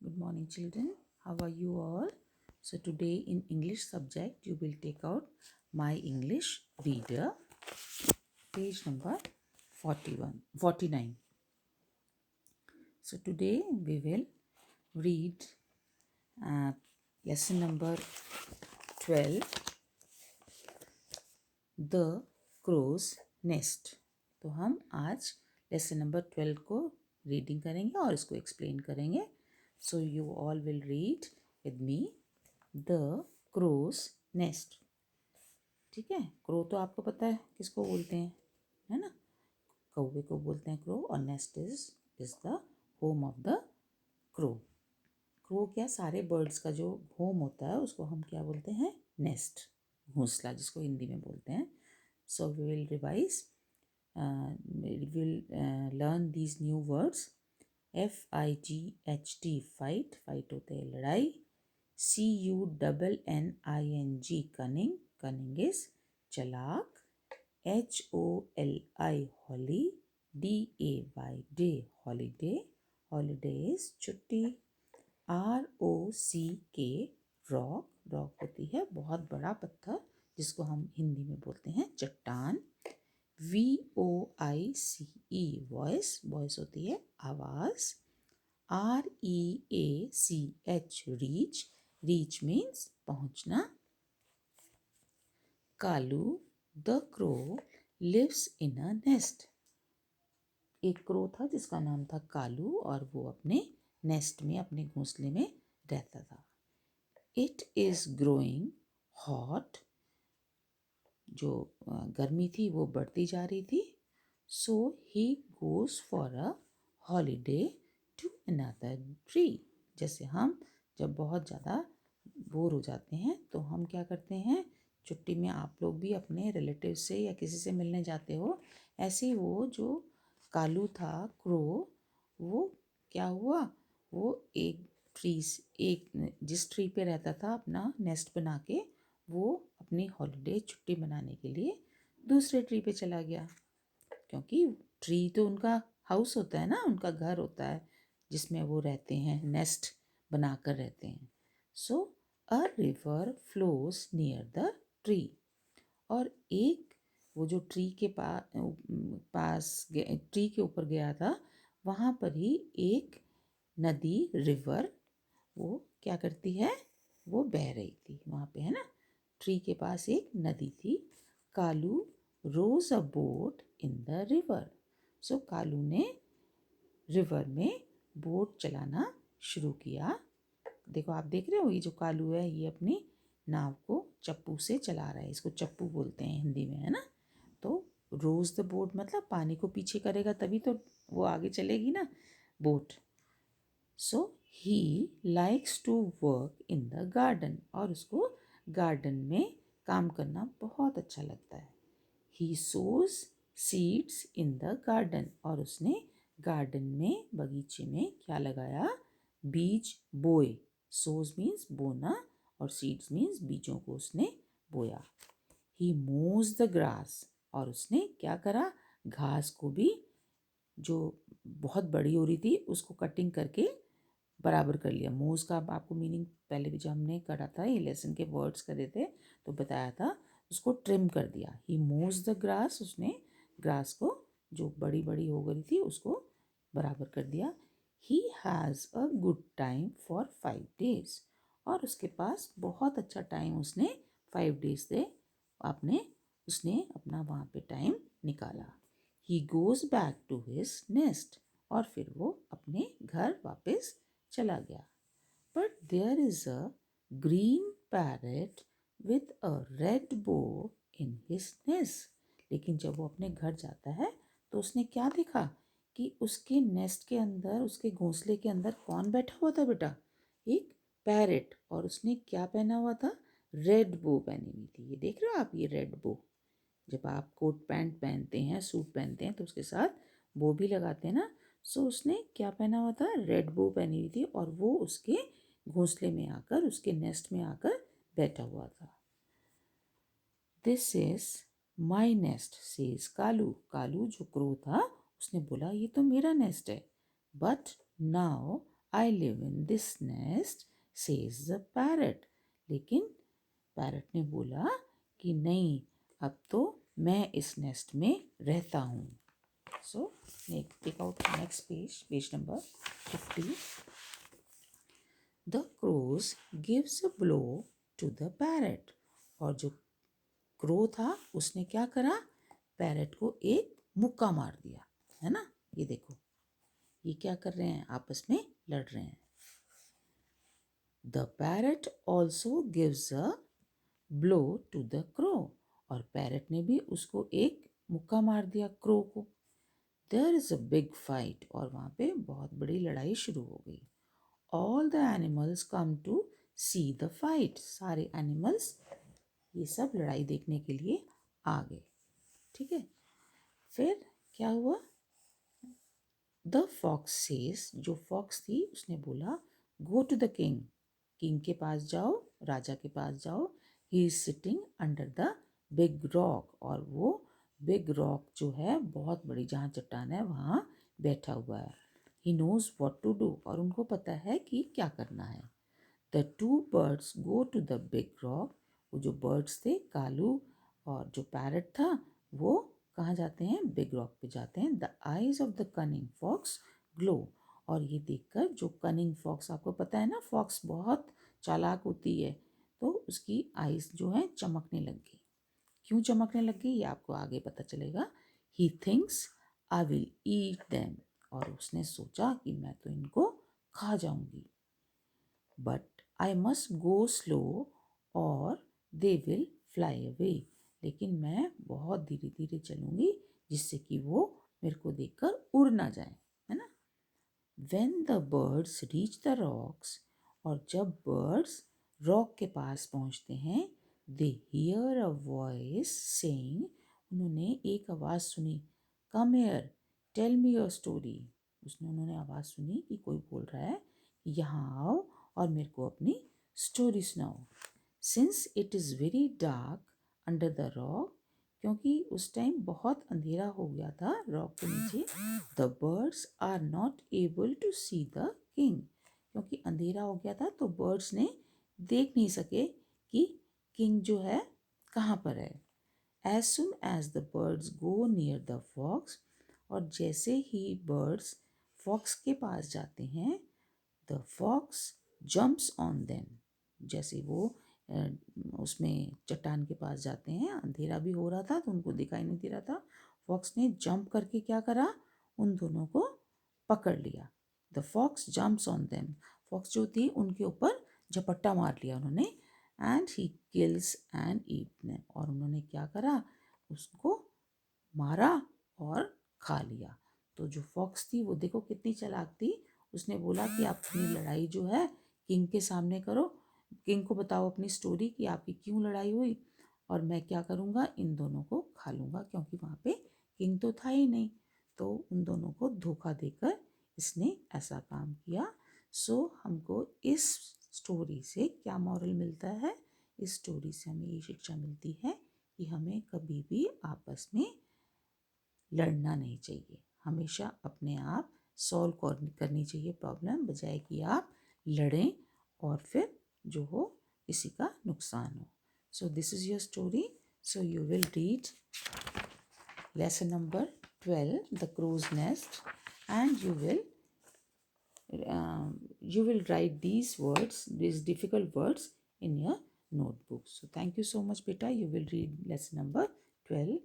Good morning, children. How are you all? So today in English subject, you will take out My English Reader, page number 49. So today we will read uh, lesson number 12, The Crow's Nest. तो हम आज lesson number 12 को reading करेंगे और इसको explain करेंगे. So you all will read with me the crow's nest. ठीक है. क्रो तो आपको पता है किसको बोलते हैं, है ना. कौवे को बोलते हैं क्रो, और nest is the home of the crow. Crow क्या, सारे बर्ड्स का जो होम होता है उसको हम क्या बोलते हैं, नेस्ट, घोंसला जिसको हिंदी में बोलते हैं. So we will revise, we will learn these new words. FIGHT fight, fight होते हैं लड़ाई. CUNNING cunning, cunning is चालाक. HOLI holly, DAY day, holiday, holiday is छुट्टी. ROCK rock, rock होती है बहुत बड़ा पत्थर जिसको हम हिंदी में बोलते हैं चट्टान. VOICE वॉइस, वॉइस होती है आवाज़. REACH रीच, रीच मीन्स पहुँचना. Kalu the crow lives in a nest. एक क्रो था जिसका नाम था कालू और वो अपने नेस्ट में, अपने घोंसले में रहता था. इट इज़ ग्रोइंग हॉट, जो गर्मी थी वो बढ़ती जा रही थी. So he goes for a holiday to another tree. जैसे हम जब बहुत ज़्यादा बोर हो जाते हैं तो हम क्या करते हैं, छुट्टी में आप लोग भी अपने रिलेटिव से या किसी से मिलने जाते हो. ऐसे ही वो जो कालू था क्रो, वो क्या हुआ, वो एक जिस ट्री पे रहता था अपना नेस्ट बना के, वो अपनी हॉलीडे छुट्टी मनाने के लिए दूसरे ट्री पे चला गया. क्योंकि ट्री तो उनका हाउस होता है ना, उनका घर होता है जिसमें वो रहते हैं, नेस्ट बनाकर रहते हैं. So a river flows near the tree. और एक वो जो ट्री के पास ट्री के ऊपर गया था, वहाँ पर ही एक नदी, रिवर, वो क्या करती है, वो बह रही थी वहाँ पे, है ना. ट्री के पास एक नदी थी. Kalu rows a boat in the river. So Kalu ने रिवर में बोट चलाना शुरू किया. देखो, आप देख रहे हो, ये जो कालू है ये अपनी नाव को चप्पू से चला रहा है. इसको चप्पू बोलते हैं हिंदी में, है ना. तो रोज द बोट मतलब पानी को पीछे करेगा तभी तो वो आगे चलेगी ना boat. So he likes to work in the garden. और उसको गार्डन में काम करना बहुत अच्छा लगता है. ही सोज सीड्स इन द गार्डन. और उसने गार्डन में, बगीचे में क्या लगाया, बीज बोए. सोज मीन्स बोना और सीड्स मीन्स बीजों को उसने बोया. ही मोज द ग्रास. और उसने क्या करा, घास को भी जो बहुत बड़ी हो रही थी उसको कटिंग करके बराबर कर लिया. मोज का आपको मीनिंग पहले भी जब हमने करा था, ये लेसन के वर्ड्स करे थे तो बताया था, उसको ट्रिम कर दिया. ही मोज द ग्रास. उसने ग्रास को जो बड़ी बड़ी हो गई थी उसको बराबर कर दिया. He has a good time for 5 days. और उसके पास बहुत अच्छा टाइम उसने 5 days से उसने अपना वहाँ पे टाइम निकाला. He goes back to his nest. और फिर वो अपने घर वापस चला गया. But there is a green parrot with a red bow in his nest. लेकिन जब वो अपने घर जाता है तो उसने क्या देखा कि उसके नेस्ट के अंदर, उसके घोंसले के अंदर कौन बैठा हुआ था बेटा, एक पैरेट. और उसने क्या पहना हुआ था, रेड बो पहनी हुई थी. ये देख रहे हो आप, ये रेड बो. जब आप कोट पैंट पहनते हैं, सूट पहनते हैं तो उसके साथ बो भी लगाते हैं ना. सो उसने क्या पहना हुआ था, रेड बो पहनी हुई थी. और वो उसके घोंसले में आकर, उसके नेस्ट में आकर बैठा हुआ था. This is my nest says Kalu. Kalu जो क्रो था उसने बोला ये तो मेरा नेस्ट है. But now I live in this nest, says the parrot. लेकिन पैरट ने बोला कि नहीं, अब तो मैं इस नेस्ट में रहता हूँ. So take out the next page, page number 50. The crows gives a blow to the parrot. और जो क्रो था उसने क्या करा, पैरट को एक मुक्का मार दिया, है ना. ये देखो, ये क्या कर रहे हैं, आपस में लड़ रहे हैं. The parrot also gives a blow to the crow. और पैरट ने भी उसको एक मुक्का मार दिया क्रो को. There is a big fight. और वहाँ पे बहुत बड़ी लड़ाई शुरू हो गई. All the animals come to see the fight. सारे एनिमल्स ये सब लड़ाई देखने के लिए आ गए. ठीक है. फिर क्या हुआ, द फॉक्स सेज, जो फॉक्स थी उसने बोला, go to the king, king के पास जाओ, राजा के पास जाओ. He is sitting under the big rock. और वो बिग रॉक जो है बहुत बड़ी, जहाँ चट्टान है वहाँ बैठा हुआ है. He knows what to do. और उनको पता है कि क्या करना है. The two birds go to the big rock. वो जो बर्ड्स थे, कालू और जो पैरट था, वो कहाँ जाते हैं, बिग रॉक पे जाते हैं. The eyes of the cunning fox glow. और ये देखकर जो कनिंग फॉक्स, आपको पता है ना फॉक्स बहुत चालाक होती है, तो उसकी आईज जो है चमकने लग गई. क्यों चमकने लग गई ये आपको आगे पता चलेगा. He thinks I will eat them. और उसने सोचा कि मैं तो इनको खा जाऊंगी. But I must go slow और दे विल फ्लाई अवे. लेकिन मैं बहुत धीरे धीरे चलूँगी जिससे कि वो मेरे को देखकर उड़ ना जाए, है ना. When the birds reach the rocks. और जब बर्ड्स रॉक के पास पहुँचते हैं, they hear a voice saying. उन्होंने एक आवाज़ सुनी, come here, tell me your story. उन्होंने आवाज़ सुनी कि कोई बोल रहा है, यहाँ आओ और मेरे को अपनी स्टोरी सुनाओ. Since it is very dark under the rock. क्योंकि उस टाइम बहुत अंधेरा हो गया था रॉक के नीचे. The birds are not able to see the king. क्योंकि अंधेरा हो गया था तो बर्ड्स ने देख नहीं सके कि किंग जो है कहाँ पर है. As soon as the birds go near the fox. और जैसे ही बर्ड्स फॉक्स के पास जाते हैं, the fox jumps on them. जैसे वो उसमें चट्टान के पास जाते हैं, अंधेरा भी हो रहा था तो उनको दिखाई नहीं दे रहा था. फॉक्स ने जंप करके क्या करा, उन दोनों को पकड़ लिया. The fox jumps on them. Fox जो थी उनके ऊपर झपट्टा मार लिया उन्होंने. And he kills and eat them. और उन्होंने क्या करा, उसको मारा और खा लिया. तो जो फॉक्स थी वो देखो कितनी चालाक थी. उसने बोला कि आप अपनी लड़ाई जो है किंग के सामने करो, किंग को बताओ अपनी स्टोरी कि आपकी क्यों लड़ाई हुई, और मैं क्या करूँगा, इन दोनों को खा लूँगा. क्योंकि वहाँ पे किंग तो था ही नहीं, तो उन दोनों को धोखा देकर इसने ऐसा काम किया. सो हमको इस स्टोरी से क्या मॉरल मिलता है, इस स्टोरी से हमें ये शिक्षा मिलती है कि हमें कभी भी आपस में लड़ना नहीं चाहिए. हमेशा अपने आप सॉल्व करनी चाहिए प्रॉब्लम, बजाय कि आप लड़ें और फिर जो हो किसी का नुकसान हो. So this is your story. So you will read lesson number 12, the crow's nest, and you will write these words, these difficult words in your notebook. So thank you so much beta. You will read lesson number 12